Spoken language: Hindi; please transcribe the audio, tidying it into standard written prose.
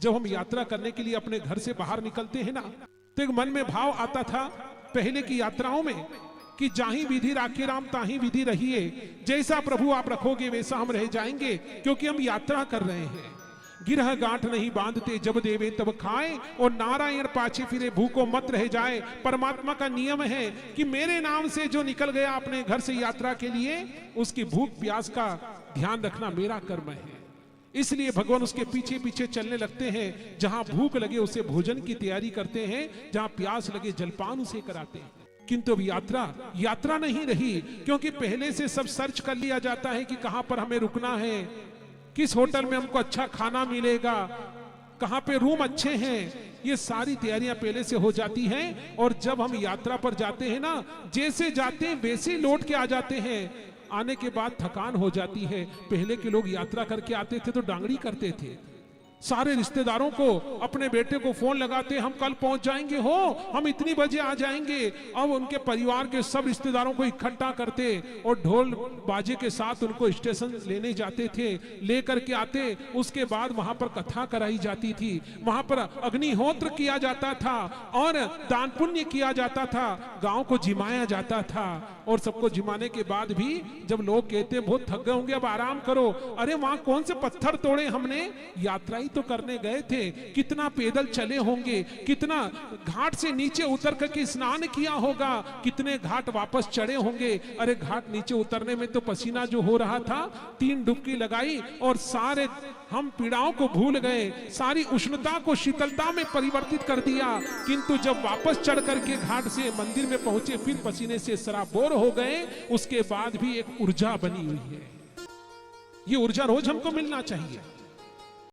जब हम यात्रा करने के लिए अपने घर से बाहर निकलते हैं ना, तो एक मन में भाव आता था पहले की यात्राओं में कि जाही विधि राखे राम ताही विधि रहिए, जैसा प्रभु आप रखोगे वैसा हम रह जाएंगे, क्योंकि हम यात्रा कर रहे हैं। गिरह गांठ नहीं बांधते जब देवे तब खाए, और नारायण पाछे फिरे भूखो मत रह जाए। परमात्मा का नियम है कि मेरे नाम से जो निकल गया अपने घर से यात्रा के लिए, उसकी भूख प्यास का ध्यान रखना मेरा कर्म है। इसलिए भगवान उसके पीछे पीछे चलने लगते हैं। जहां भूख लगे उसे भोजन की तैयारी करते हैं, जहां प्यास लगे जलपान उसे कराते हैं। किंतु अब यात्रा नहीं रही, क्योंकि पहले से सब सर्च कर लिया जाता है कि कहां पर हमें रुकना है, किस होटल में हमको अच्छा खाना मिलेगा, कहां पे रूम अच्छे हैं। ये सारी तैयारियां पहले से हो जाती हैं। और जब हम यात्रा पर जाते हैं ना, जैसे जाते हैं वैसे लौट के आ जाते हैं। आने के बाद थकान हो जाती है। पहले के लोग यात्रा करके आते थे तो डांगड़ी करते थे, सारे रिश्तेदारों को अपने बेटे को फोन लगाते, हम कल पहुंच जाएंगे हो, हम इतनी बजे आ जाएंगे। अब उनके परिवार के सब रिश्तेदारों को इकट्ठा करते और ढोल बाजे के साथ उनको स्टेशन लेने जाते थे, लेकर के आते। उसके बाद वहां पर कथा कराई जाती थी, वहां पर अग्निहोत्र किया जाता था और दान पुण्य किया जाता था, गांव को जिमाया जाता था। और सबको जिमाने के बाद भी जब लोग कहते बहुत थक गए होंगे अब आराम करो, अरे वहां कौन से पत्थर तोड़े, हमने यात्रा ही तो करने गए थे। कितना पैदल चले होंगे, कितना घाट से नीचे उतर करके स्नान किया होगा, कितने घाट वापस चढ़े होंगे। अरे घाट नीचे उतरने में तो पसीना जो हो रहा था, 3 डुबकी लगाई और सारे हम पीड़ाओं को भूल गए, सारी उष्णता को शीतलता में परिवर्तित कर दिया। किंतु जब वापस चढ़ करके घाट से मंदिर में पहुंचे, फिर पसीने से सराबोर हो गए। उसके बाद भी एक ऊर्जा बनी हुई है। ये ऊर्जा रोज हमको मिलना चाहिए।